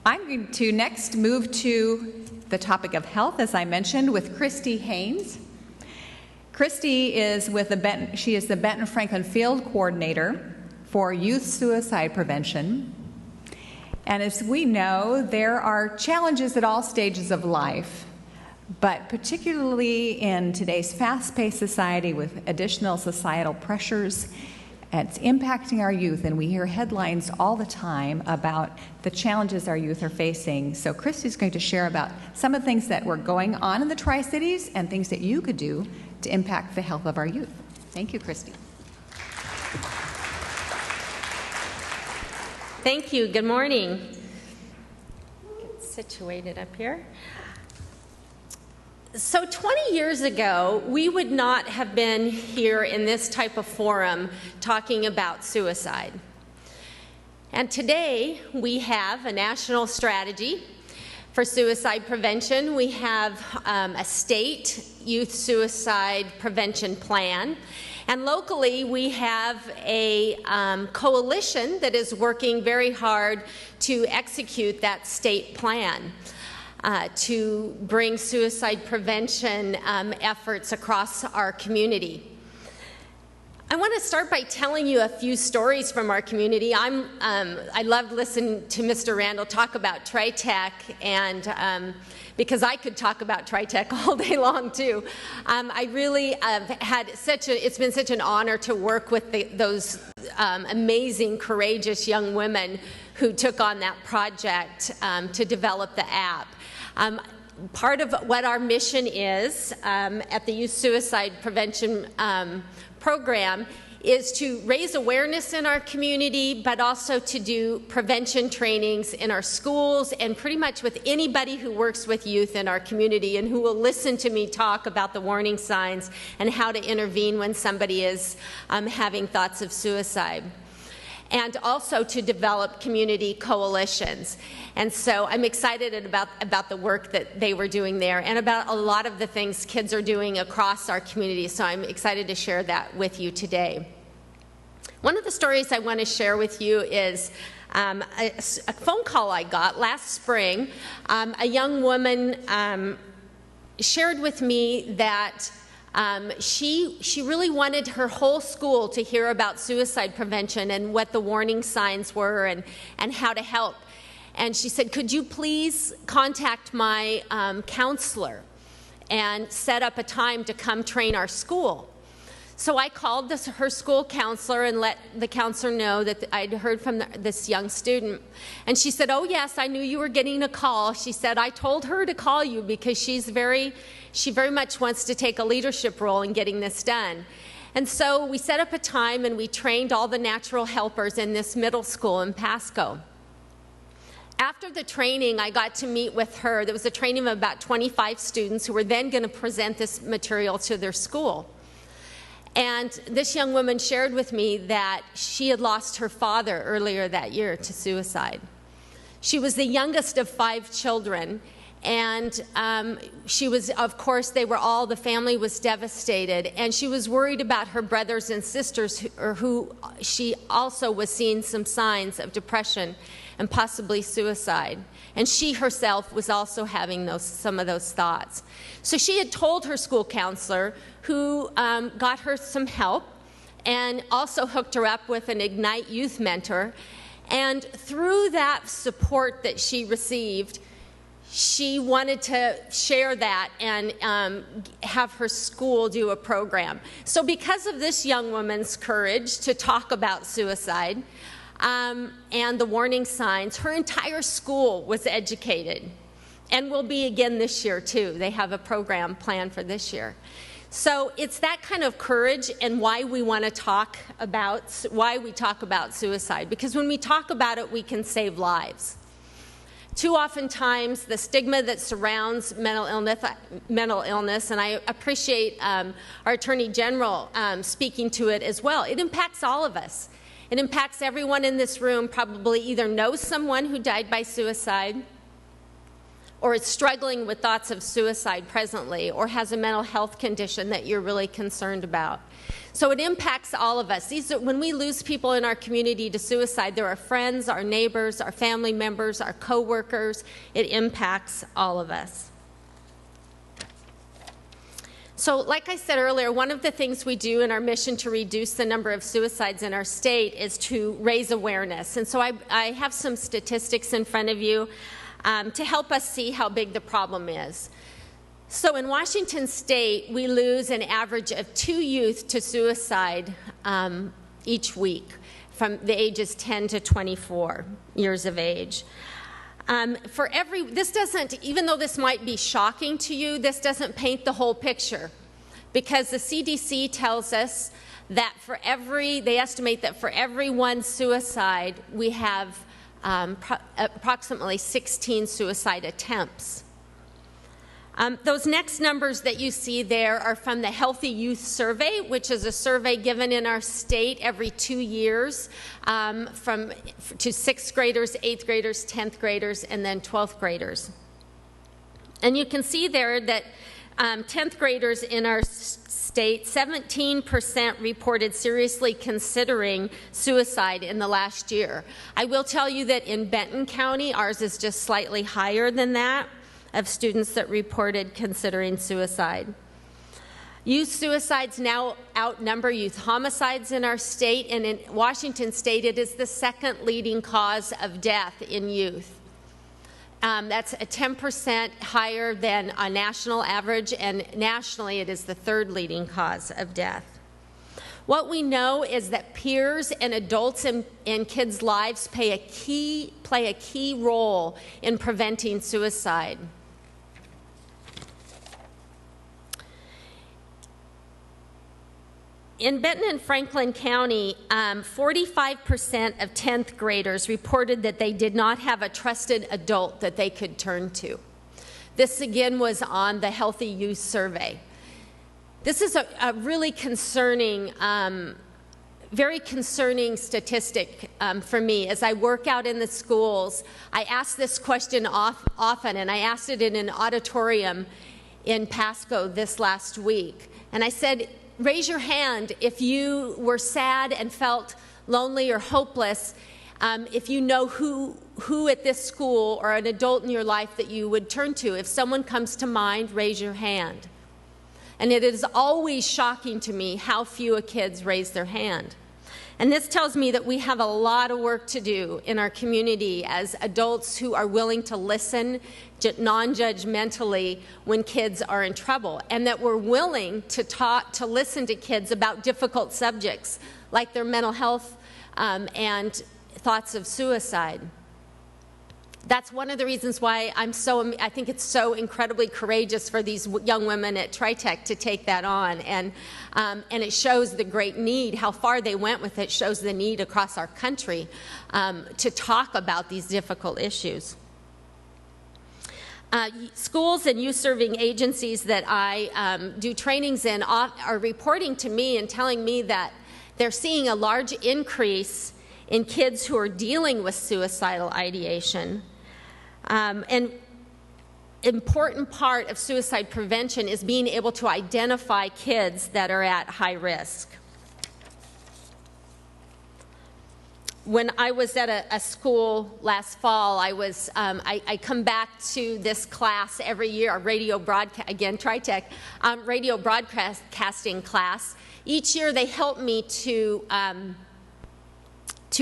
I'm going to next move to the topic of health, as I mentioned, with Kristi Haynes. Kristi is with the Benton-Franklin Field Coordinator for Youth Suicide Prevention. And as we know, there are challenges at all stages of life, but particularly in today's fast-paced society with additional societal pressures, it's impacting our youth, and we hear headlines all the time about the challenges our youth are facing. So Kristi's going to share about some of the things that were going on in the Tri-Cities and things that you could do to impact the health of our youth. Thank you, Kristi. Thank you. Good morning. Get situated up here. So 20 years ago, we would not have been here in this type of forum talking about suicide. And today, we have a national strategy for suicide prevention. We have a state youth suicide prevention plan. And locally, we have a coalition that is working very hard to execute that state plan. To bring suicide prevention efforts across our community. I want to start by telling you a few stories from our community. I loved listening to Mr. Randall talk about Tri-Tech, and because I could talk about Tri-Tech all day long too. I really it's been such an honor to work with those amazing, courageous young women who took on that project to develop the app. Part of what our mission is at the Youth Suicide Prevention Program is to raise awareness in our community, but also to do prevention trainings in our schools and pretty much with anybody who works with youth in our community and who will listen to me talk about the warning signs and how to intervene when somebody is having thoughts of suicide. And also to develop community coalitions. And so I'm excited about the work that they were doing there and about a lot of the things kids are doing across our community. So I'm excited to share that with you today. One of the stories I want to share with you is a phone call I got last spring. A young woman shared with me that she really wanted her whole school to hear about suicide prevention and what the warning signs were and how to help. And she said, could you please contact my counselor and set up a time to come train our school? So I called her school counselor and let the counselor know that I'd heard from this young student. And she said, oh yes, I knew you were getting a call. She said, I told her to call you because she very much wants to take a leadership role in getting this done. And so we set up a time and we trained all the natural helpers in this middle school in Pasco. After the training, I got to meet with her. There was a training of about 25 students who were then going to present this material to their school. And this young woman shared with me that she had lost her father earlier that year to suicide. She was the youngest of 5 children, and she was, of course, the family was devastated, and she was worried about her brothers and sisters who she also was seeing some signs of depression and possibly suicide. And she herself was also having some of those thoughts. So she had told her school counselor, who got her some help and also hooked her up with an Ignite youth mentor. And through that support that she received, she wanted to share that and have her school do a program. So because of this young woman's courage to talk about suicide, and the warning signs, her entire school was educated and will be again this year too. They have a program planned for this year. So it's that kind of courage and why we want to talk about suicide, because when we talk about it, we can save lives. Too often times, the stigma that surrounds mental illness, and I appreciate our Attorney General speaking to it as well, it impacts all of us. It impacts everyone in this room, probably either knows someone who died by suicide, or is struggling with thoughts of suicide presently, or has a mental health condition that you're really concerned about. So it impacts all of us. When we lose people in our community to suicide, they're our friends, our neighbors, our family members, our coworkers. It impacts all of us. So like I said earlier, one of the things we do in our mission to reduce the number of suicides in our state is to raise awareness. And so I have some statistics in front of you to help us see how big the problem is. So in Washington state, we lose an average of 2 youth to suicide each week from the ages 10 to 24 years of age. This doesn't, even though this might be shocking to you, this doesn't paint the whole picture, because the CDC tells us that they estimate that for every one suicide, we have approximately 16 suicide attempts. Those next numbers that you see there are from the Healthy Youth Survey, which is a survey given in our state every 2 years to 6th graders, 8th graders, 10th graders, and then 12th graders. And you can see there that 10th graders in our state, 17% reported seriously considering suicide in the last year. I will tell you that in Benton County, ours is just slightly higher than that, of students that reported considering suicide. Youth suicides now outnumber youth homicides in our state, and in Washington state, it is the second leading cause of death in youth. That's a 10% higher than a national average, and nationally, it is the third leading cause of death. What we know is that peers and adults in kids' lives play a key role in preventing suicide. In Benton-Franklin County, 45% of 10th graders reported that they did not have a trusted adult that they could turn to. This again was on the Healthy Youth Survey. This is a really concerning, very concerning statistic for me. As I work out in the schools, I ask this question often, and I asked it in an auditorium in Pasco this last week. And I said, raise your hand if you were sad and felt lonely or hopeless, if you know who at this school or an adult in your life that you would turn to. If someone comes to mind, raise your hand. And it is always shocking to me how few kids raise their hand. And this tells me that we have a lot of work to do in our community as adults who are willing to listen non-judgmentally when kids are in trouble, and that we're willing to listen to kids about difficult subjects like their mental health and thoughts of suicide. That's one of the reasons why I think it's so incredibly courageous for these young women at TriTech to take that on. And it shows the great need, how far they went with it, shows the need across our country to talk about these difficult issues. Schools and youth-serving agencies that I do trainings in are reporting to me and telling me that they're seeing a large increase in kids who are dealing with suicidal ideation. An important part of suicide prevention is being able to identify kids that are at high risk. When I was at a school last fall, I come back to this class every year, a radio broadcast, again, TriTech, radio broadcasting class. Each year they help me to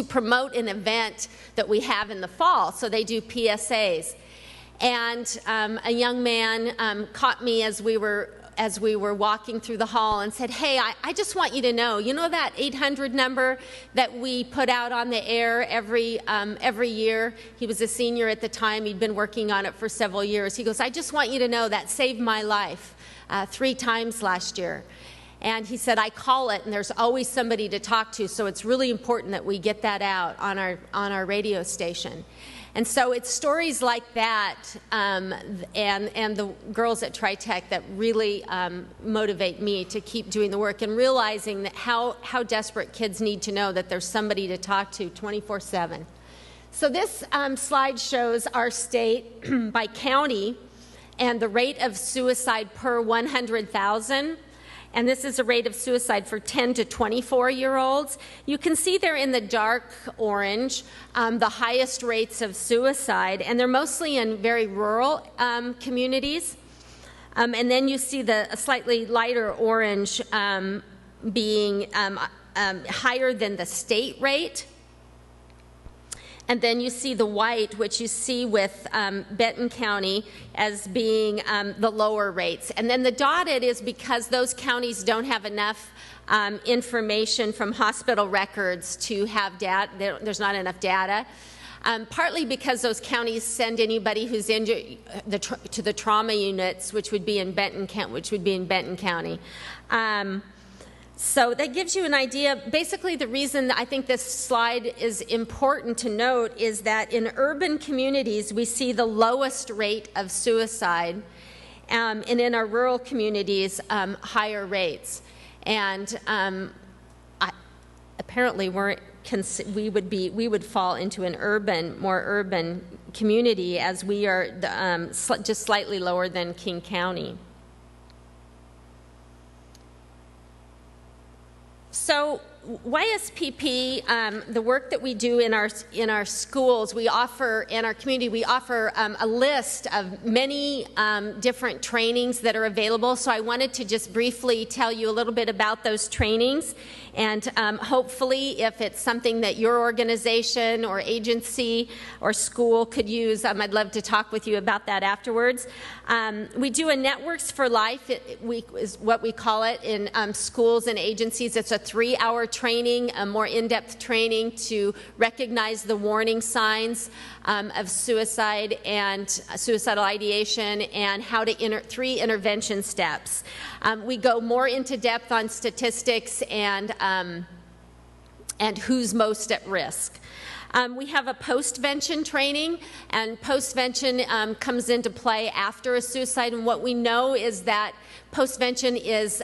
promote an event that we have in the fall, so they do PSAs. And a young man caught me as we were walking through the hall and said, hey, I just want you to know, you know that 800 number that we put out on the air every year? He was a senior at the time. He'd been working on it for several years. He goes, I just want you to know that saved my life 3 times last year. And he said, I call it, and there's always somebody to talk to, so it's really important that we get that out on our radio station. And so it's stories like that and the girls at TriTech that really motivate me to keep doing the work and realizing that how desperate kids need to know that there's somebody to talk to 24/7. So this slide shows our state by county and the rate of suicide per 100,000. And this is a rate of suicide for 10 to 24-year-olds. You can see there in the dark orange the highest rates of suicide, and they're mostly in very rural communities. And then you see the slightly lighter orange being higher than the state rate. And then you see the white, which you see with Benton County as being the lower rates. And then the dotted is because those counties don't have enough information from hospital records to have data. There's not enough data. Partly because those counties send anybody who's injured to the trauma units, which would be in Benton County. So that gives you an idea. Basically, the reason I think this slide is important to note is that in urban communities, we see the lowest rate of suicide, and in our rural communities, higher rates. And apparently, we would fall into an more urban community, as we are just slightly lower than King County. So YSPP, the work that we do in our schools, we offer in our community, we offer a list of many different trainings that are available. So I wanted to just briefly tell you a little bit about those trainings, and hopefully, if it's something that your organization or agency or school could use, I'd love to talk with you about that afterwards. We do a Networks for Life, is what we call it in schools and agencies. It's a 3-hour training, a more in-depth training to recognize the warning signs of suicide and suicidal ideation, and how to 3 intervention steps. We go more into depth on statistics and who's most at risk. We have a postvention training, and postvention comes into play after a suicide, and what we know is that postvention is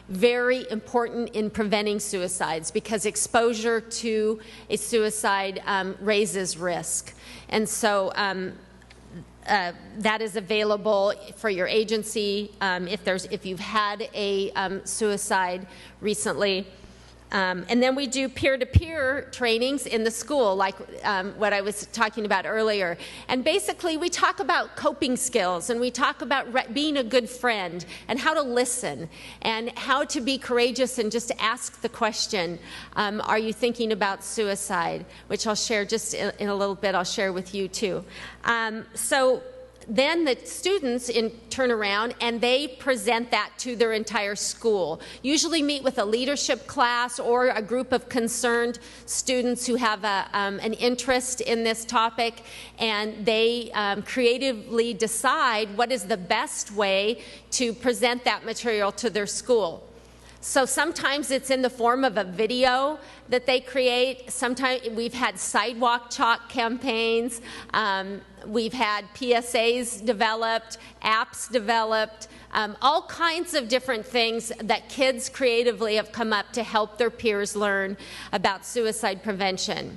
very important in preventing suicides, because exposure to a suicide raises risk. And so that is available for your agency if you've had a suicide recently. And then we do peer-to-peer trainings in the school, like what I was talking about earlier. And basically, we talk about coping skills, and we talk about being a good friend, and how to listen, and how to be courageous and just ask the question, are you thinking about suicide? Which I'll share just in a little bit, I'll share with you too. So then the students turn around and they present that to their entire school. Usually meet with a leadership class or a group of concerned students who have an interest in this topic, and they creatively decide what is the best way to present that material to their school. So sometimes it's in the form of a video that they create. Sometimes we've had sidewalk chalk campaigns. We've had PSAs developed, apps developed, all kinds of different things that kids creatively have come up to help their peers learn about suicide prevention.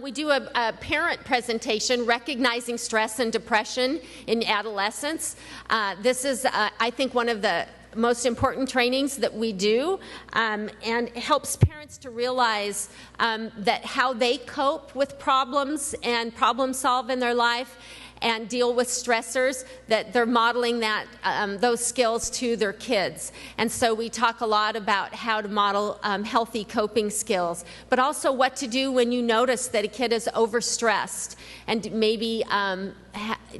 We do a parent presentation, recognizing stress and depression in adolescents. This is, I think, one of the most important trainings that we do, and it helps parents to realize that how they cope with problems and problem solve in their life and deal with stressors, that they're modeling that those skills to their kids. And so we talk a lot about how to model healthy coping skills, but also what to do when you notice that a kid is overstressed and maybe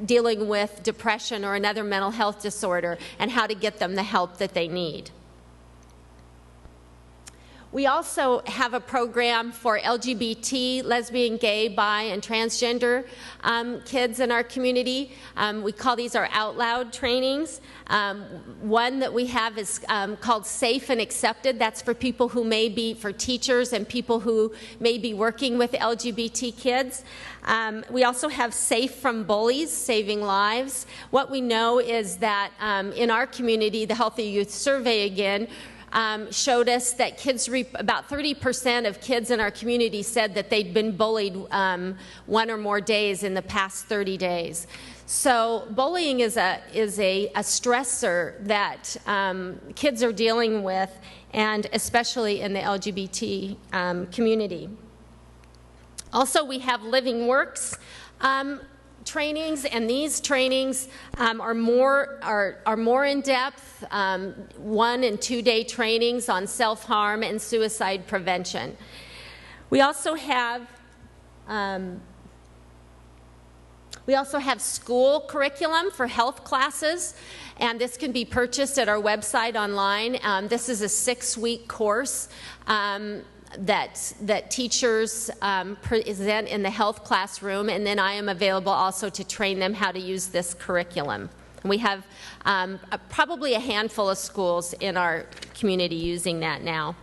dealing with depression or another mental health disorder, and how to get them the help that they need. We also have a program for LGBT, lesbian, gay, bi, and transgender kids in our community. We call these our Out Loud trainings. One that we have is called Safe and Accepted. That's for people who may be, for teachers and people who may be working with LGBT kids. We also have Safe from Bullies, Saving Lives. What we know is that in our community, the Healthy Youth Survey again showed us that about 30% of kids in our community said that they'd been bullied 1 or more days in the past 30 days. So bullying is a stressor that kids are dealing with, and especially in the LGBT community. Also, we have Living Works trainings, and these trainings are more in depth, 1 and 2 day trainings on self-harm and suicide prevention. We also have school curriculum for health classes, and this can be purchased at our website online. This is a 6-week course that teachers present in the health classroom, and then I am available also to train them how to use this curriculum. We have probably a handful of schools in our community using that now.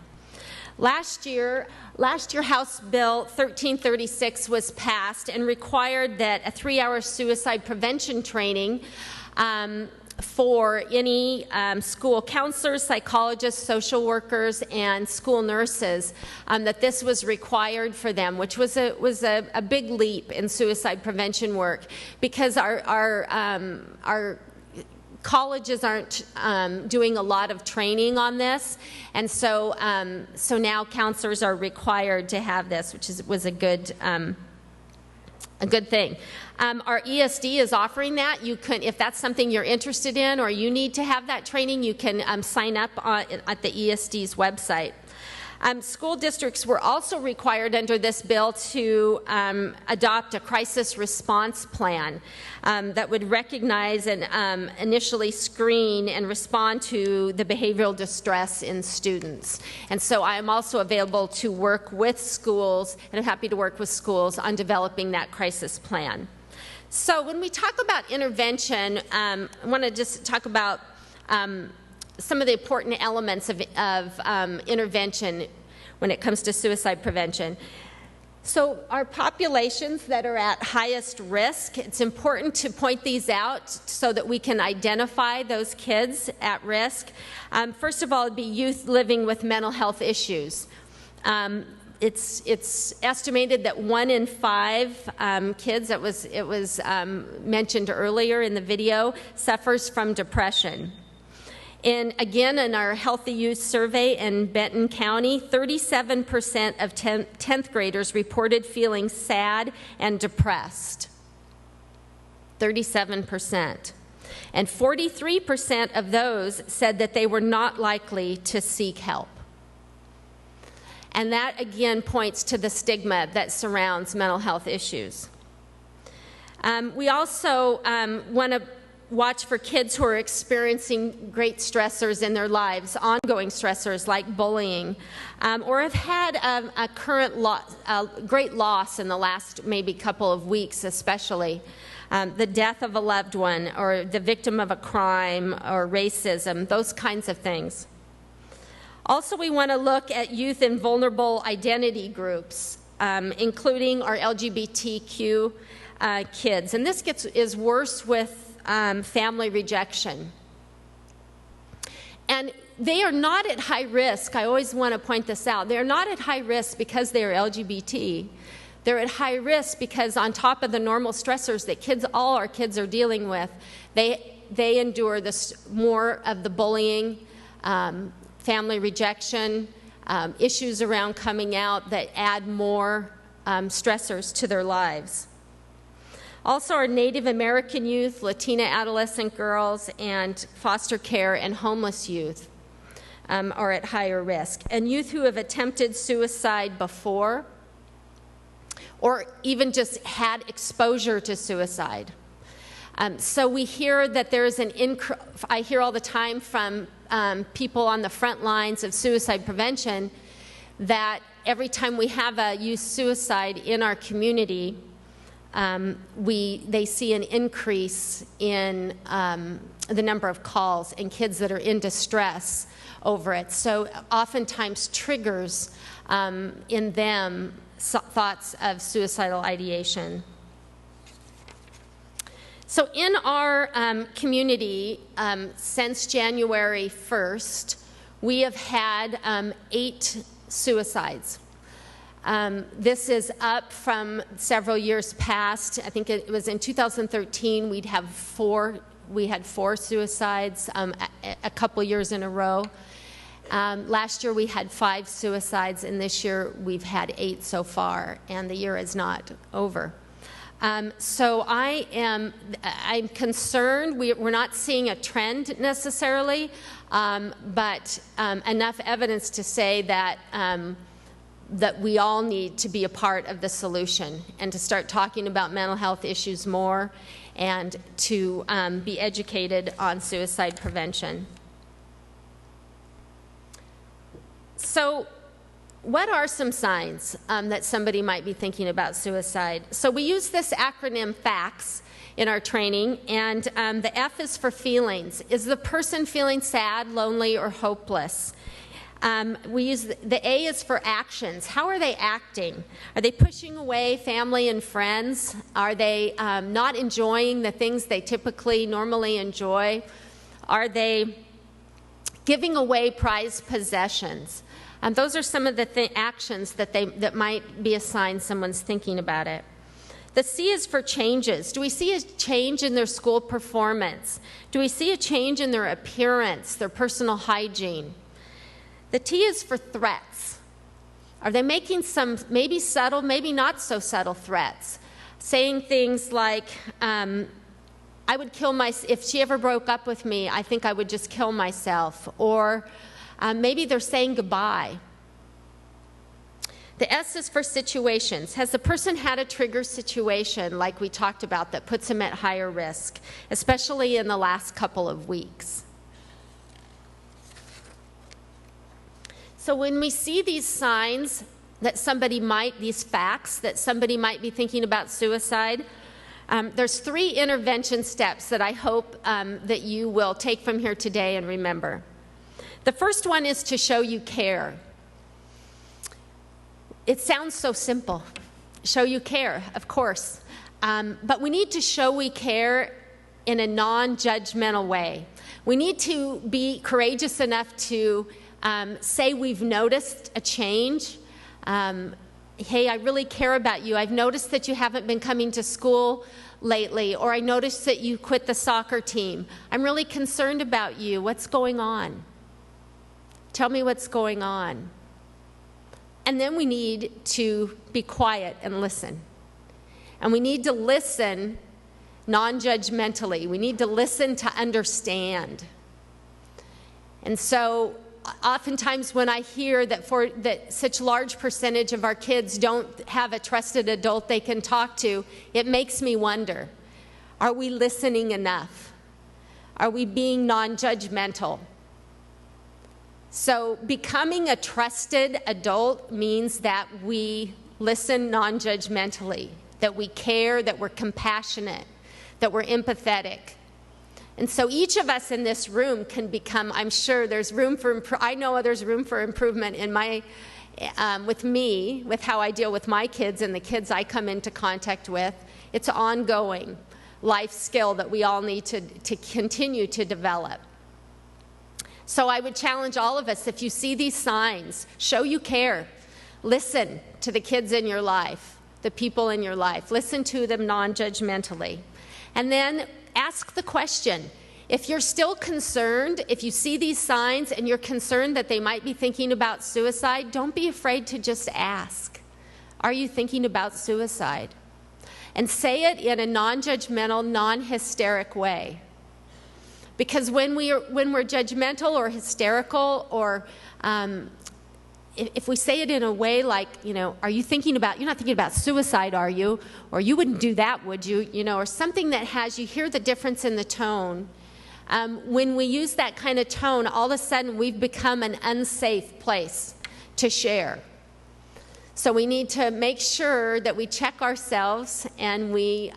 Last year, House Bill 1336 was passed and required that a 3-hour suicide prevention training for any school counselors, psychologists, social workers, and school nurses, that this was required for them, which was a big leap in suicide prevention work, because our colleges aren't doing a lot of training on this, and so now counselors are required to have this, which was a good thing. Our ESD is offering that. You can, if that's something you're interested in or you need to have that training, you can sign up at the ESD's website. School districts were also required under this bill to adopt a crisis response plan that would recognize and initially screen and respond to the behavioral distress in students. And so I am also available to work with schools, and I'm happy to work with schools on developing that crisis plan. So when we talk about intervention, I want to just talk about some of the important elements of intervention when it comes to suicide prevention. So our populations that are at highest risk, it's important to point these out so that we can identify those kids at risk. First of all, it'd be youth living with mental health issues. It's estimated that 1 in 5 kids, it was mentioned earlier in the video, suffers from depression. And again, in our Healthy Youth Survey in Benton County, 37% of 10th graders reported feeling sad and depressed. 37%. And 43% of those said that they were not likely to seek help. And that, again, points to the stigma that surrounds mental health issues. We also want to watch for kids who are experiencing great stressors in their lives, ongoing stressors like bullying, or have had a current great loss in the last maybe couple of weeks especially. The death of a loved one, or the victim of a crime, or racism, those kinds of things. Also, we want to look at youth in vulnerable identity groups, including our LGBTQ kids. And this is worse with family rejection. And they are not at high risk. I always want to point this out. They're not at high risk because they are LGBT. They're at high risk because on top of the normal stressors that all our kids are dealing with, they endure more of the bullying, family rejection, issues around coming out that add more stressors to their lives. Also, our Native American youth, Latina adolescent girls, and foster care and homeless youth are at higher risk. And youth who have attempted suicide before, or even just had exposure to suicide. So we hear that there's I hear all the time from people on the front lines of suicide prevention that every time we have a youth suicide in our community, they see an increase in the number of calls and kids that are in distress over it. So oftentimes triggers in them thoughts of suicidal ideation. So in our community, since January 1st, we have had 8 suicides. This is up from several years past. I think it was in 2013 we had 4 suicides a couple years in a row. Last year we had 5 suicides, and this year we've had 8 so far, and the year is not over. So I'm concerned. We're not seeing a trend necessarily, but enough evidence to say that that we all need to be a part of the solution and to start talking about mental health issues more and to be educated on suicide prevention. So what are some signs that somebody might be thinking about suicide? So we use this acronym FACTS in our training, and the F is for feelings. Is the person feeling sad, lonely, or hopeless? We use the A is for actions. How are they acting? Are they pushing away family and friends? Are they not enjoying the things they normally enjoy? Are they giving away prized possessions? Those are some of the actions that might be a sign someone's thinking about it. The C is for changes. Do we see a change in their school performance? Do we see a change in their appearance, their personal hygiene? The T is for threats. Are they making some maybe subtle, maybe not so subtle threats? Saying things like, I would kill myself, if she ever broke up with me, I think I would just kill myself. Or maybe they're saying goodbye. The S is for situations. Has the person had a trigger situation like we talked about that puts them at higher risk, especially in the last couple of weeks? So when we see these signs that these facts that somebody might be thinking about suicide, there's 3 intervention steps that I hope that you will take from here today and remember. The first one is to show you care. It sounds so simple. Show you care, of course. But we need to show we care in a non-judgmental way. We need to be courageous enough to say we've noticed a change. Hey, I really care about you. I've noticed that you haven't been coming to school lately, or I noticed that you quit the soccer team. I'm really concerned about you. What's going on? Tell me what's going on. And then we need to be quiet and listen. And we need to listen non-judgmentally. We need to listen to understand. And so oftentimes when I hear that such large percentage of our kids don't have a trusted adult they can talk to, it makes me wonder, are we listening enough? Are we being non-judgmental? So becoming a trusted adult means that we listen non-judgmentally, that we care, that we're compassionate, that we're empathetic. And so each of us in this room can become, I'm sure there's room for, I know there's room for improvement in with how I deal with my kids and the kids I come into contact with. It's an ongoing life skill that we all need to continue to develop. So I would challenge all of us, if you see these signs, show you care. Listen to the kids in your life, the people in your life. Listen to them non-judgmentally. And then ask the question. If you're still concerned, if you see these signs and you're concerned that they might be thinking about suicide, don't be afraid to just ask. Are you thinking about suicide? And say it in a non-judgmental, non-hysteric way. Because when we're judgmental or hysterical, or if we say it in a way like, are you thinking about, you're not thinking about suicide, are you? Or you wouldn't do that, would you? Or something that you hear the difference in the tone. When we use that kind of tone, all of a sudden we've become an unsafe place to share. So we need to make sure that we check ourselves and we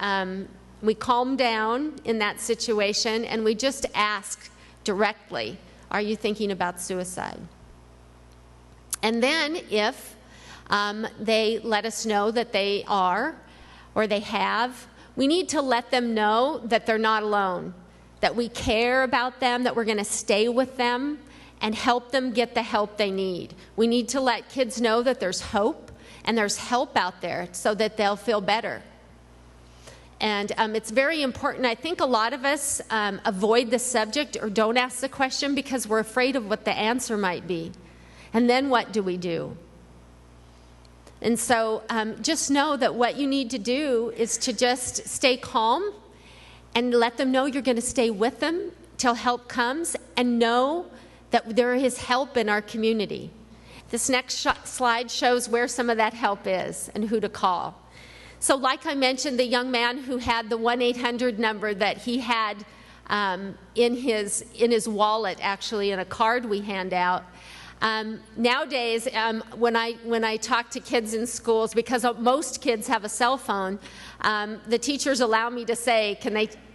calm down in that situation, and we just ask directly, are you thinking about suicide? And then if they let us know that they are or they have, we need to let them know that they're not alone, that we care about them, that we're going to stay with them, and help them get the help they need. We need to let kids know that there's hope and there's help out there so that they'll feel better. And it's very important. I think a lot of us avoid the subject or don't ask the question because we're afraid of what the answer might be. And then what do we do? And so just know that what you need to do is to just stay calm and let them know you're going to stay with them till help comes, and know that there is help in our community. This next slide shows where some of that help is and who to call. So like I mentioned, the young man who had the 1-800 number that he had in his wallet, actually, in a card we hand out. Nowadays, when I talk to kids in schools, because most kids have a cell phone, the teachers allow me to say,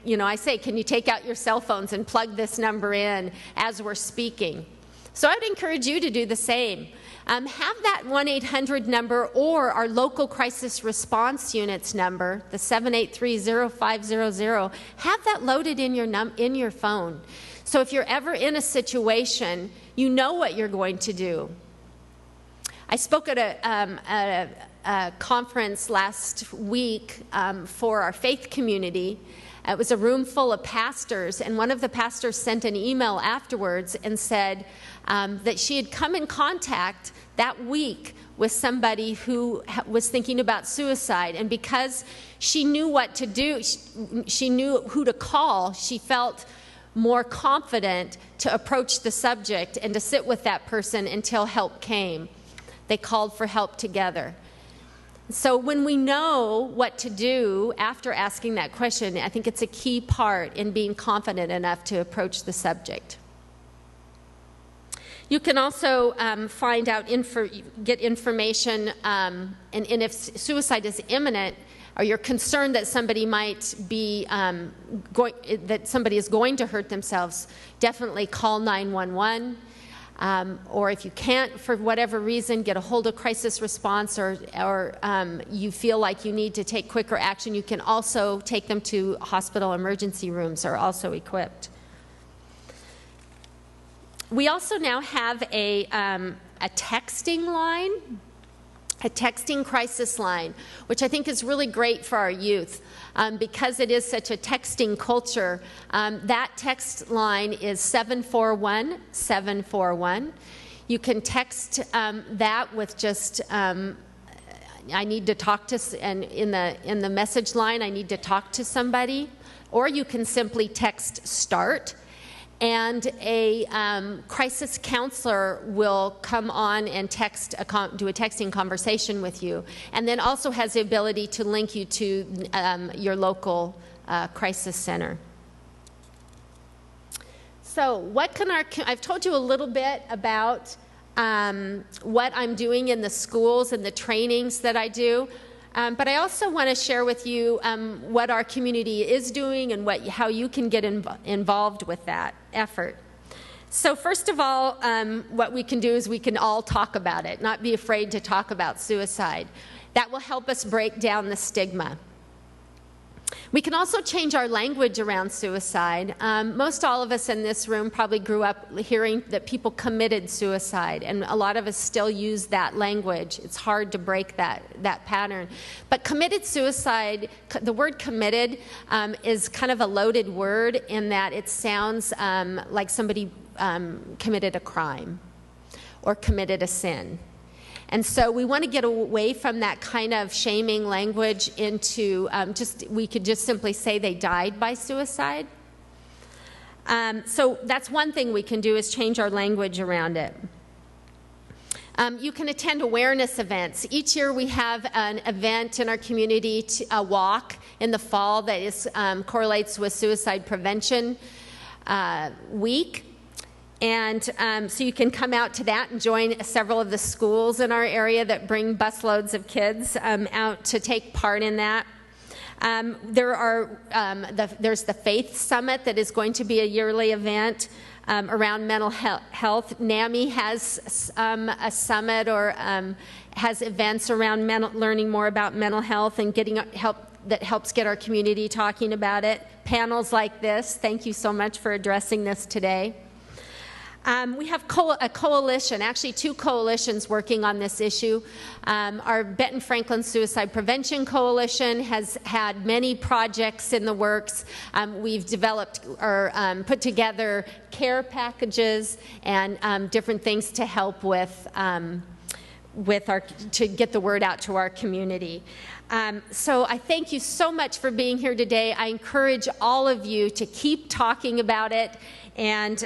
I say, can you take out your cell phones and plug this number in as we're speaking? So I'd encourage you to do the same. Have that 1-800 number or our local crisis response units number, the 783-0500, have that loaded in your phone. So if you're ever in a situation, you know what you're going to do. I spoke at a conference last week for our faith community. It was a room full of pastors, and one of the pastors sent an email afterwards and said that she had come in contact that week with somebody who was thinking about suicide, and because she knew what to do, she knew who to call, she felt more confident to approach the subject and to sit with that person until help came. They called for help together. So when we know what to do after asking that question, I think it's a key part in being confident enough to approach the subject. You can also find out, get information, and if suicide is imminent, or you're concerned that somebody might be that somebody is going to hurt themselves, definitely call 911. Or if you can't, for whatever reason, get a hold of crisis response, or you feel like you need to take quicker action, you can also take them to hospital emergency rooms, are also equipped. We also now have a texting line, a texting crisis line, which I think is really great for our youth. Because it is such a texting culture, that text line is 741-741. You can text that with just, I need to talk to, and in the message line, I need to talk to somebody. Or you can simply text START, and a crisis counselor will come on and do a texting conversation with you, and then also has the ability to link you to your local crisis center. So what can I've told you a little bit about what I'm doing in the schools and the trainings that I do. But I also want to share with you what our community is doing and how you can get involved with that effort. So first of all, what we can do is we can all talk about it, not be afraid to talk about suicide. That will help us break down the stigma. We can also change our language around suicide. Most all of us in this room probably grew up hearing that people committed suicide, and a lot of us still use that language. It's hard to break that pattern. But committed suicide, the word committed is kind of a loaded word in that it sounds like somebody committed a crime or committed a sin. And so we want to get away from that kind of shaming language into we could just simply say they died by suicide. So that's one thing we can do, is change our language around it. You can attend awareness events. Each year we have an event in our community, a walk in the fall that correlates with Suicide Prevention Week. And so you can come out to that and join several of the schools in our area that bring busloads of kids out to take part in that. There's the Faith Summit that is going to be a yearly event around mental health. NAMI has a summit or has events around learning more about mental health and getting help that helps get our community talking about it. Panels like this. Thank you so much for addressing this today. We have a coalition, actually 2 coalitions working on this issue. Our Benton-Franklin Suicide Prevention Coalition has had many projects in the works. We've developed or put together care packages and different things to help to get the word out to our community. So I thank you so much for being here today. I encourage all of you to keep talking about it and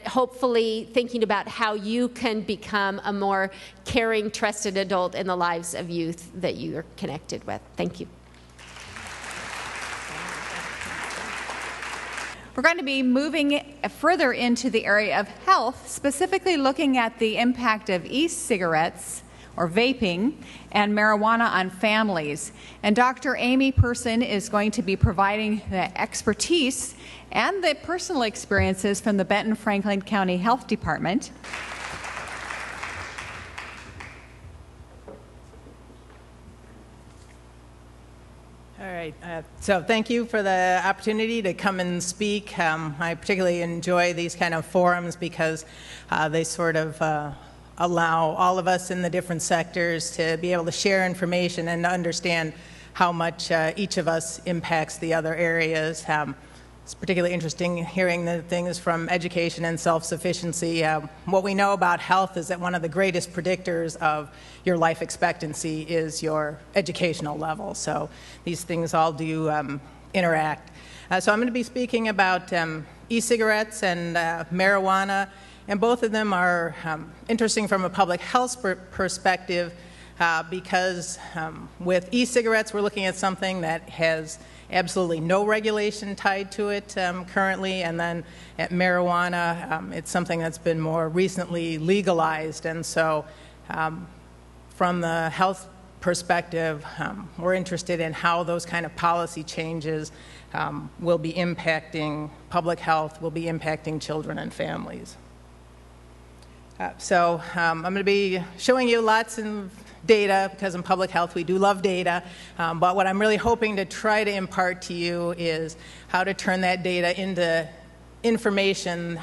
hopefully thinking about how you can become a more caring, trusted adult in the lives of youth that you are connected with. Thank you. We're going to be moving further into the area of health, specifically looking at the impact of e-cigarettes or vaping and marijuana on families. And Dr. Amy Person is going to be providing the expertise and the personal experiences from the Benton-Franklin County Health Department. All right, so thank you for the opportunity to come and speak. I particularly enjoy these kind of forums because they sort of allow all of us in the different sectors to be able to share information and to understand how much each of us impacts the other areas. It's particularly interesting hearing the things from education and self-sufficiency. What we know about health is that one of the greatest predictors of your life expectancy is your educational level. So these things all do interact. So I'm going to be speaking about e-cigarettes and marijuana, and both of them are interesting from a public health perspective because with e-cigarettes we're looking at something that has absolutely no regulation tied to it currently, and then at marijuana, it's something that's been more recently legalized. And so from the health perspective, we're interested in how those kind of policy changes will be impacting public health, will be impacting children and families. So I'm going to be showing you lots of data, because in public health we do love data, but what I'm really hoping to try to impart to you is how to turn that data into information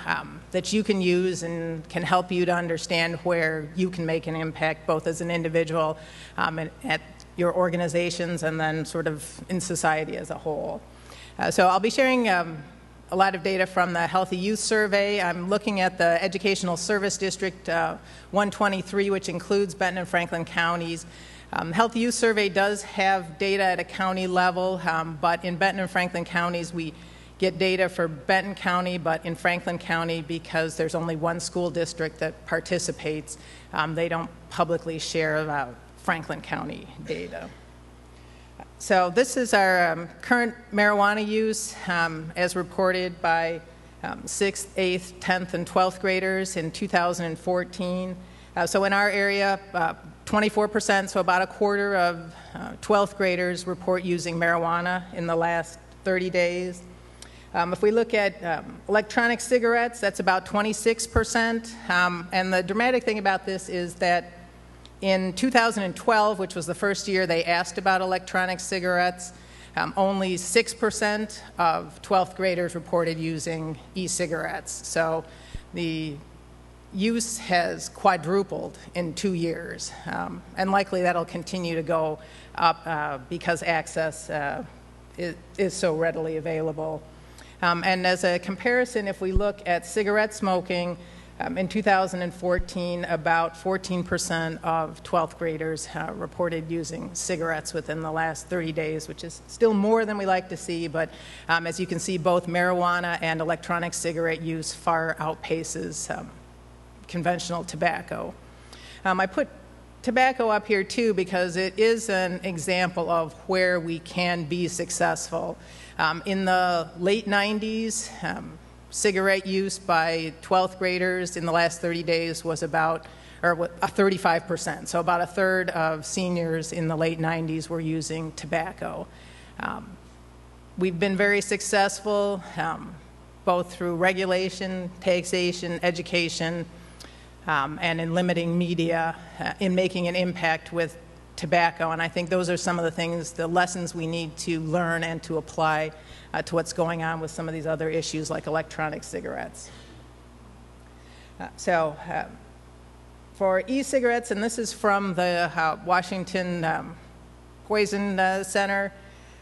that you can use and can help you to understand where you can make an impact, both as an individual and at your organizations and then sort of in society as a whole. So I'll be sharing a lot of data from the Healthy Youth Survey. I'm looking at the Educational Service District 123, which includes Benton and Franklin counties. Healthy Youth Survey does have data at a county level, but in Benton and Franklin counties we get data for Benton County, but in Franklin County, because there's only one school district that participates, they don't publicly share Franklin County data. So this is our current marijuana use as reported by 6th, 8th, 10th, and 12th graders in 2014. So in our area, 24%, so about a quarter of 12th graders report using marijuana in the last 30 days. If we look at electronic cigarettes, that's about 26%. And the dramatic thing about this is that in 2012, which was the first year they asked about electronic cigarettes, only 6% of 12th graders reported using e-cigarettes. So the use has quadrupled in 2 years, and likely that'll continue to go up because access is so readily available. And as a comparison, if we look at cigarette smoking, in 2014, about 14% of 12th graders reported using cigarettes within the last 30 days, which is still more than we like to see, but as you can see, both marijuana and electronic cigarette use far outpaces conventional tobacco. I put tobacco up here too because it is an example of where we can be successful. In the late 90s, cigarette use by 12th graders in the last 30 days was about 35%. So about a third of seniors in the late 90s were using tobacco. We've been very successful, both through regulation, taxation, education, and in limiting media, in making an impact with tobacco. And I think those are some of the things, the lessons we need to learn and to apply to what's going on with some of these other issues like electronic cigarettes. For e-cigarettes, and this is from the Washington Poison Center,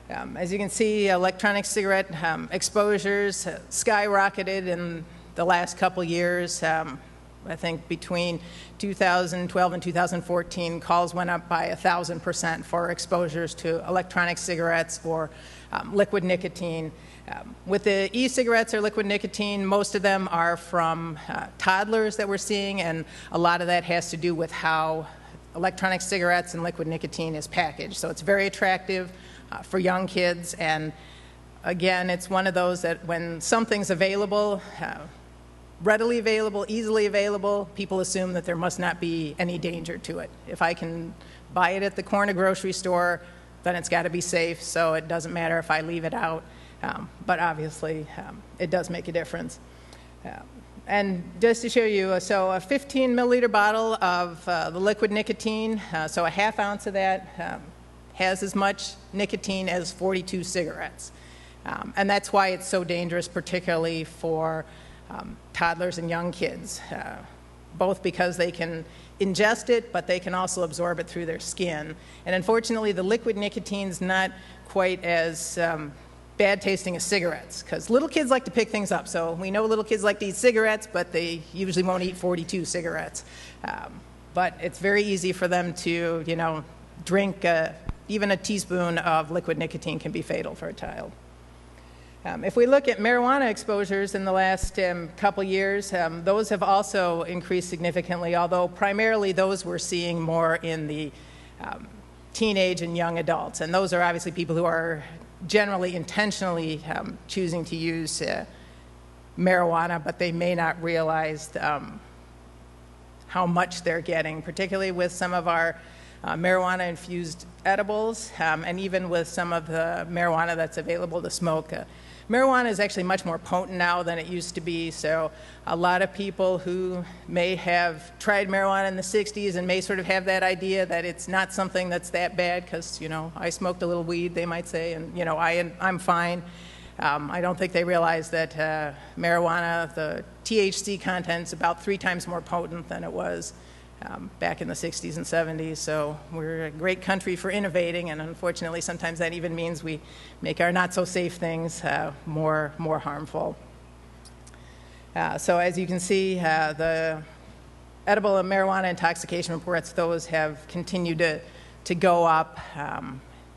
as you can see, electronic cigarette exposures skyrocketed in the last couple years. I think between 2012 and 2014, calls went up by 1,000% for exposures to electronic cigarettes or liquid nicotine. With the e-cigarettes or liquid nicotine, most of them are from toddlers that we're seeing, and a lot of that has to do with how electronic cigarettes and liquid nicotine is packaged. So it's very attractive for young kids, and again, it's one of those that when something's available, readily available, easily available, people assume that there must not be any danger to it. If I can buy it at the corner grocery store, then it's got to be safe, so it doesn't matter if I leave it out. But obviously, it does make a difference. And just to show you, so a 15 milliliter bottle of the liquid nicotine, so a half ounce of that has as much nicotine as 42 cigarettes. And that's why it's so dangerous, particularly for toddlers and young kids, both because they can ingest it, but they can also absorb it through their skin. And unfortunately, the liquid nicotine's not quite as bad tasting as cigarettes, because little kids like to pick things up. So we know little kids like to eat cigarettes, but they usually won't eat 42 cigarettes. But it's very easy for them to, drink. Even a teaspoon of liquid nicotine can be fatal for a child. If we look at marijuana exposures in the last couple years, those have also increased significantly, although primarily those we're seeing more in the teenage and young adults. And those are obviously people who are generally intentionally choosing to use marijuana, but they may not realize how much they're getting, particularly with some of our marijuana-infused edibles, and even with some of the marijuana that's available to smoke. Marijuana is actually much more potent now than it used to be, so a lot of people who may have tried marijuana in the 60s and may sort of have that idea that it's not something that's that bad because, I smoked a little weed, they might say, and, I'm fine. I don't think they realize that marijuana, the THC content's about 3 times more potent than it was back in the 60s and 70s, so we're a great country for innovating, and unfortunately sometimes that even means we make our not-so-safe things more harmful. So as you can see, the edible and marijuana intoxication reports, those have continued to go up,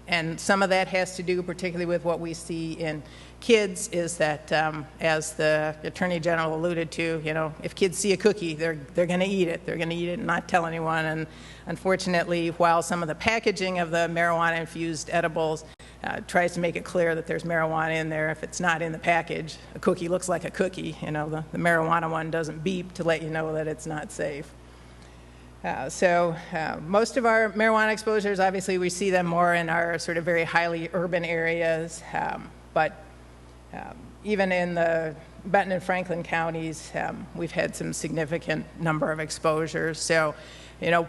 and some of that has to do particularly with what we see in kids is that, as the Attorney General alluded to, if kids see a cookie, they're going to eat it. They're going to eat it and not tell anyone. And unfortunately, while some of the packaging of the marijuana-infused edibles tries to make it clear that there's marijuana in there, if it's not in the package, a cookie looks like a cookie. The marijuana one doesn't beep to let you know that it's not safe. Most of our marijuana exposures, obviously, we see them more in our sort of very highly urban areas, but even in the Benton-Franklin counties, we've had some significant number of exposures. So,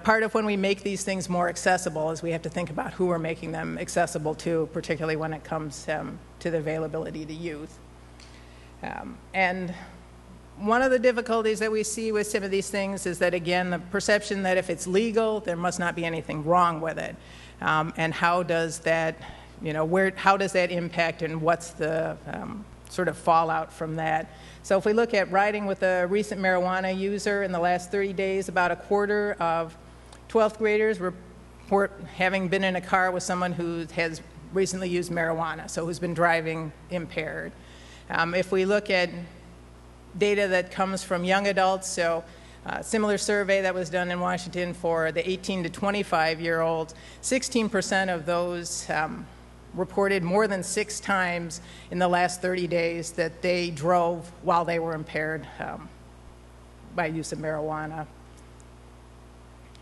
part of when we make these things more accessible is we have to think about who we're making them accessible to, particularly when it comes to the availability to youth. And one of the difficulties that we see with some of these things is that, again, the perception that if it's legal, there must not be anything wrong with it. And how does that how does that impact and what's the sort of fallout from that? So if we look at riding with a recent marijuana user in the last 30 days, about a quarter of 12th graders report having been in a car with someone who has recently used marijuana, so who's been driving impaired. If we look at data that comes from young adults, so similar survey that was done in Washington for the 18 to 25-year-olds, 16% of those reported more than 6 times in the last 30 days that they drove while they were impaired by use of marijuana.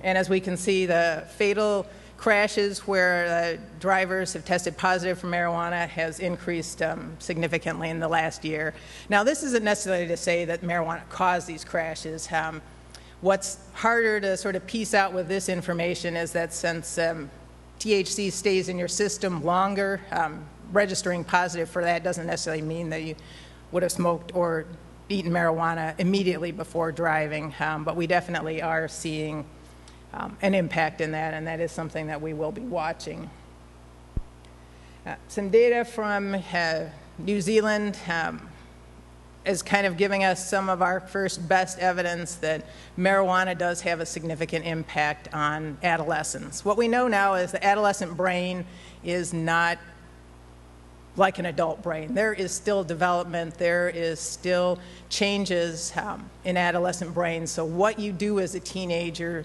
And as we can see, the fatal crashes where drivers have tested positive for marijuana has increased significantly in the last year. Now, this isn't necessarily to say that marijuana caused these crashes. What's harder to sort of piece out with this information is that since THC stays in your system longer. Registering positive for that doesn't necessarily mean that you would have smoked or eaten marijuana immediately before driving, but we definitely are seeing an impact in that, and that is something that we will be watching. Some data from New Zealand is kind of giving us some of our first best evidence that marijuana does have a significant impact on adolescents. What we know now is the adolescent brain is not like an adult brain. There is still development, there is still changes in adolescent brains. So what you do as a teenager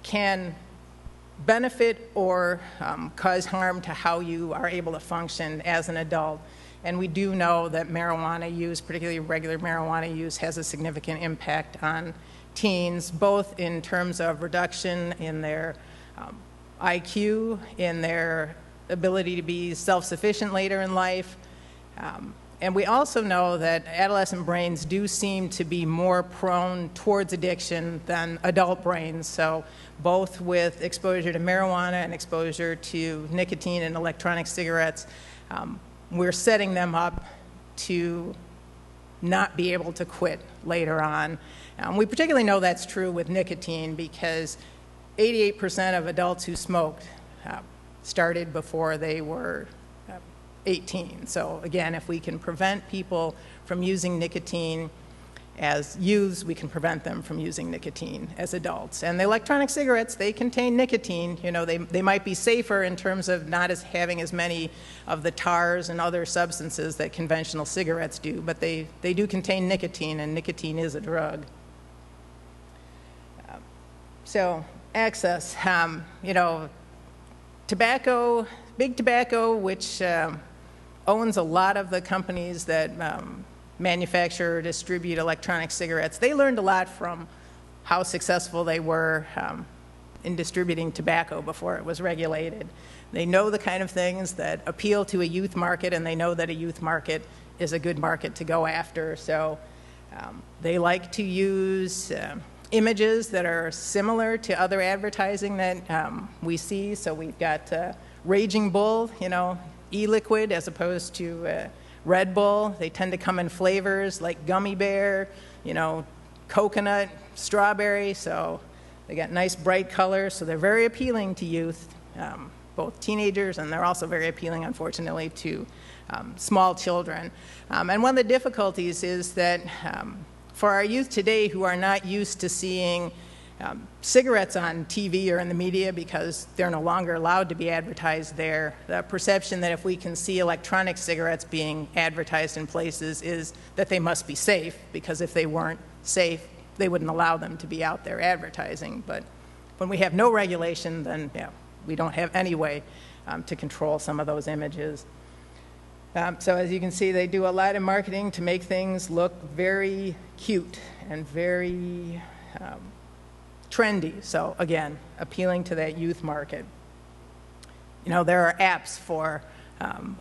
can benefit or cause harm to how you are able to function as an adult. And we do know that marijuana use, particularly regular marijuana use, has a significant impact on teens, both in terms of reduction in their IQ, in their ability to be self-sufficient later in life. And we also know that adolescent brains do seem to be more prone towards addiction than adult brains. So both with exposure to marijuana and exposure to nicotine and electronic cigarettes, we're setting them up to not be able to quit later on. We particularly know that's true with nicotine because 88% of adults who smoked started before they were 18. So again, if we can prevent people from using nicotine as youths, we can prevent them from using nicotine as adults. And the electronic cigarettes, they contain nicotine. You know, they might be safer in terms of not as having as many of the tars and other substances that conventional cigarettes do, but they do contain nicotine, and nicotine is a drug. So access, you know, tobacco, big tobacco, which owns a lot of the companies that manufacture or distribute electronic cigarettes, they learned a lot from how successful they were in distributing tobacco before it was regulated. They know the kind of things that appeal to a youth market, and they know that a youth market is a good market to go after. So they like to use images that are similar to other advertising that we see. So we've got Raging Bull, you know, e-liquid as opposed to Red Bull. They tend to come in flavors like gummy bear, you know, coconut, strawberry. So they got nice bright colors. So they're very appealing to youth, both teenagers, and they're also very appealing, unfortunately, to small children. And one of the difficulties is that for our youth today who are not used to seeing cigarettes on TV or in the media because they're no longer allowed to be advertised there, the perception that if we can see electronic cigarettes being advertised in places is that they must be safe, because if they weren't safe, they wouldn't allow them to be out there advertising. But when we have no regulation, then yeah, we don't have any way to control some of those images. So as you can see, they do a lot of marketing to make things look very cute and very trendy. So again, appealing to that youth market. You know, there are apps for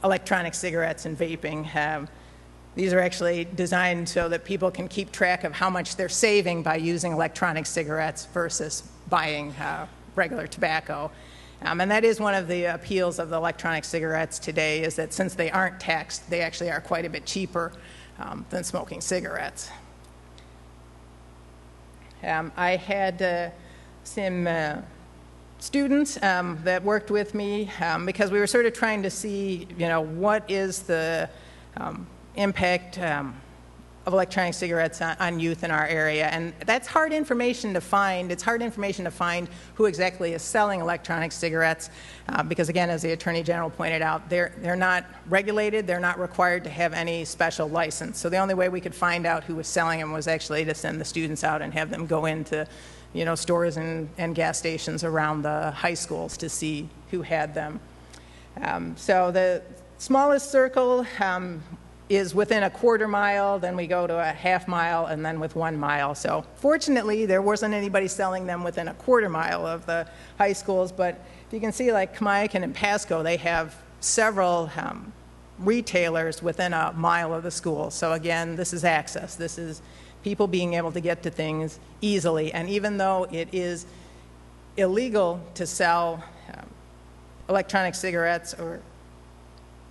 electronic cigarettes and vaping. These are actually designed so that people can keep track of how much they're saving by using electronic cigarettes versus buying regular tobacco. And that is one of the appeals of the electronic cigarettes today, is that since they aren't taxed, they actually are quite a bit cheaper than smoking cigarettes. I had some students that worked with me because we were sort of trying to see, you know, what is the impact of electronic cigarettes on youth in our area. And that's hard information to find. It's hard information to find who exactly is selling electronic cigarettes because, again, as the Attorney General pointed out, they're not regulated. They're not required to have any special license. So the only way we could find out who was selling them was actually to send the students out and have them go into, you know, stores and gas stations around the high schools to see who had them. So the smallest circle is within a quarter mile, then we go to a half mile, and then with 1 mile. So fortunately, there wasn't anybody selling them within a quarter mile of the high schools, but if you can see, like Kamiakin and Pasco, they have several retailers within a mile of the school. So again, this is access. This is people being able to get to things easily. And even though it is illegal to sell electronic cigarettes or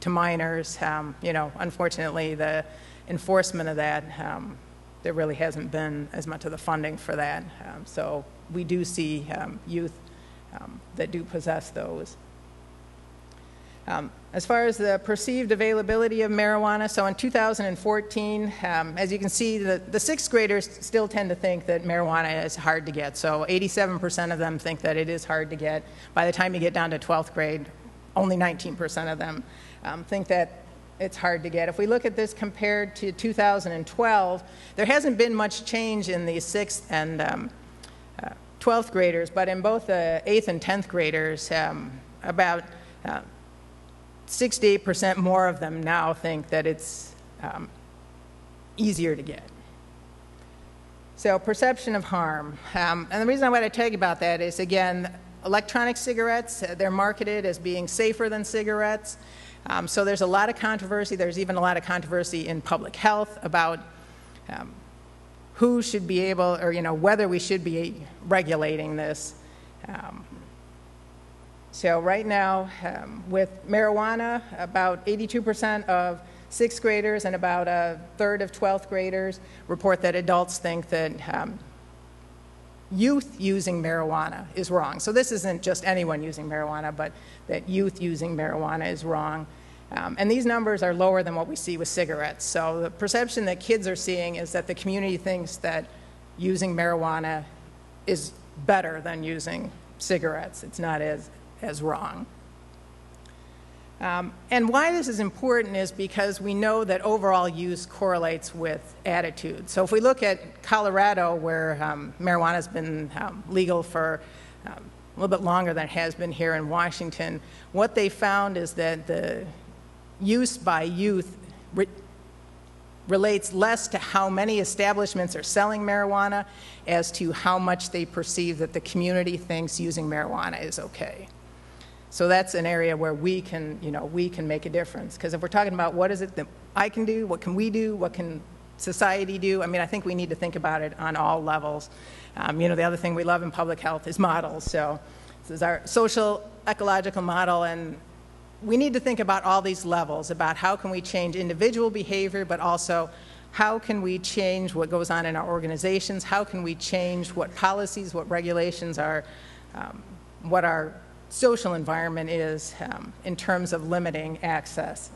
to minors, unfortunately, the enforcement of that, there really hasn't been as much of the funding for that. So we do see youth that do possess those. As far as the perceived availability of marijuana, so in 2014, as you can see, the sixth graders still tend to think that marijuana is hard to get. So 87% of them think that it is hard to get. By the time you get down to 12th grade, only 19% of them think that it's hard to get. If we look at this compared to 2012, there hasn't been much change in the 6th and 12th graders, but in both the 8th and 10th graders, about 68% more of them now think that it's easier to get. So perception of harm. And the reason I want to tell you about that is, again, electronic cigarettes, they're marketed as being safer than cigarettes. So there's a lot of controversy. There's even a lot of controversy in public health about who should be able, or whether we should be regulating this. So right now, with marijuana, about 82% of 6th graders and about a third of 12th graders report that adults think that youth using marijuana is wrong. So this isn't just anyone using marijuana, but that youth using marijuana is wrong. And these numbers are lower than what we see with cigarettes. So the perception that kids are seeing is that the community thinks that using marijuana is better than using cigarettes. It's not as wrong. And why this is important is because we know that overall use correlates with attitude. So if we look at Colorado, where marijuana has been legal for a little bit longer than it has been here in Washington, what they found is that the use by youth relates less to how many establishments are selling marijuana as to how much they perceive that the community thinks using marijuana is okay. So that's an area where we can make a difference. Because if we're talking about what is it that I can do, what can we do, what can society do, I think we need to think about it on all levels. The other thing we love in public health is models. So this is our social ecological model, and we need to think about all these levels, about how can we change individual behavior, but also how can we change what goes on in our organizations, how can we change what policies, what regulations are, what our social environment is in terms of limiting access.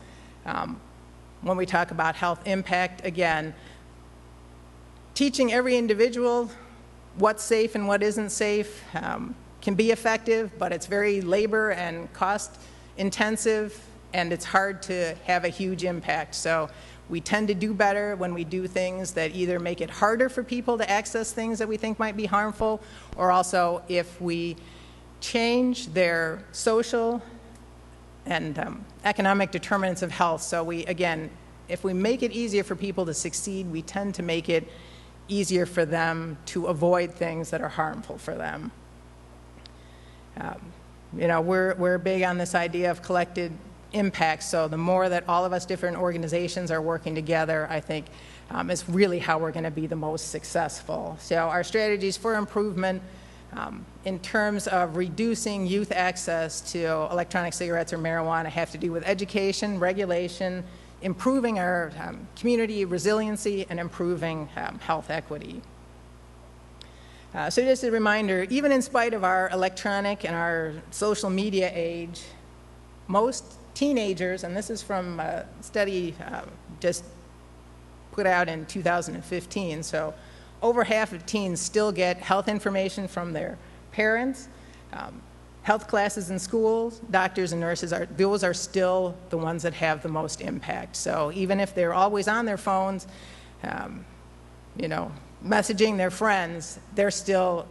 When we talk about health impact, again, teaching every individual what's safe and what isn't safe can be effective, but it's very labor and cost intensive, and it's hard to have a huge impact. So we tend to do better when we do things that either make it harder for people to access things that we think might be harmful, or also if we change their social and economic determinants of health. So we, again, if we make it easier for people to succeed, we tend to make it easier for them to avoid things that are harmful for them. We're big on this idea of collective impact, so the more that all of us different organizations are working together, I think is really how we're going to be the most successful. So our strategies for improvement in terms of reducing youth access to electronic cigarettes or marijuana have to do with education, regulation, improving our community resiliency, and improving health equity. So just a reminder, even in spite of our electronic and our social media age, most teenagers, and this is from a study just put out in 2015, so over half of teens still get health information from their parents. Health classes in schools, doctors and nurses, those are still the ones that have the most impact. So even if they're always on their phones, messaging their friends, they're still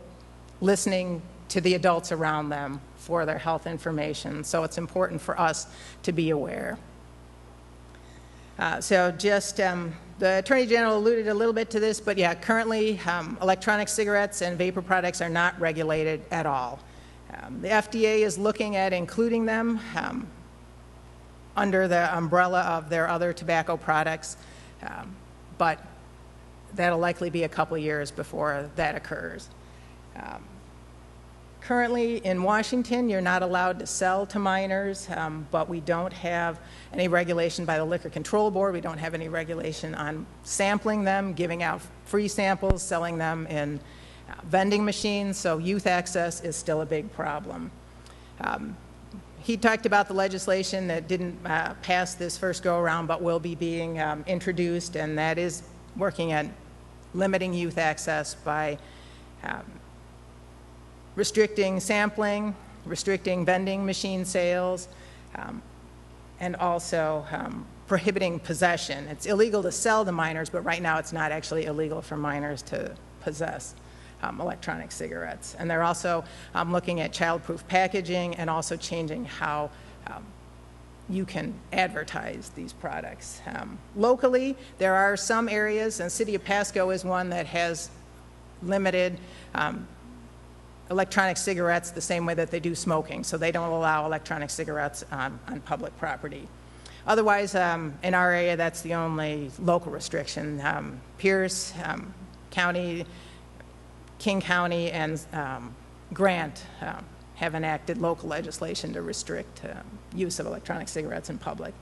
listening to the adults around them for their health information. So it's important for us to be aware. The Attorney General alluded a little bit to this, but yeah, currently electronic cigarettes and vapor products are not regulated at all. The FDA is looking at including them under the umbrella of their other tobacco products, but that'll likely be a couple years before that occurs. Currently in Washington, you're not allowed to sell to minors, but we don't have any regulation by the Liquor Control Board. We don't have any regulation on sampling them, giving out free samples, selling them in vending machines, so youth access is still a big problem. He talked about the legislation that didn't pass this first go-around but will be being introduced, and that is working at limiting youth access by restricting sampling, restricting vending machine sales, and also prohibiting possession. It's illegal to sell to minors, but right now it's not actually illegal for minors to possess electronic cigarettes. And they're also looking at child-proof packaging and also changing how you can advertise these products. Locally, there are some areas, and the city of Pasco is one that has limited electronic cigarettes the same way that they do smoking, so they don't allow electronic cigarettes on public property. Otherwise, in our area, that's the only local restriction. Pierce County, King County, and Grant have enacted local legislation to restrict use of electronic cigarettes in public.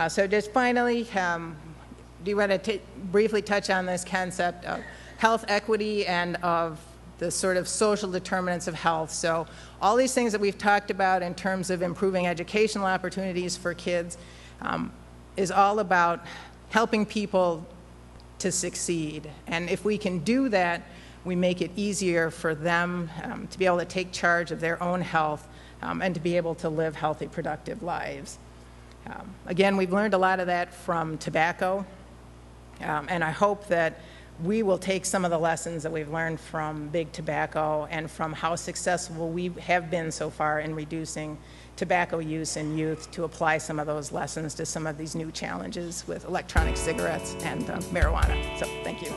So just finally, do you want to briefly touch on this concept of health equity and of the sort of social determinants of health? So all these things that we've talked about in terms of improving educational opportunities for kids is all about helping people to succeed. And if we can do that, we make it easier for them to be able to take charge of their own health and to be able to live healthy, productive lives. Again, we've learned a lot of that from tobacco, and I hope that we will take some of the lessons that we've learned from big tobacco and from how successful we have been so far in reducing tobacco use in youth to apply some of those lessons to some of these new challenges with electronic cigarettes and marijuana. So thank you.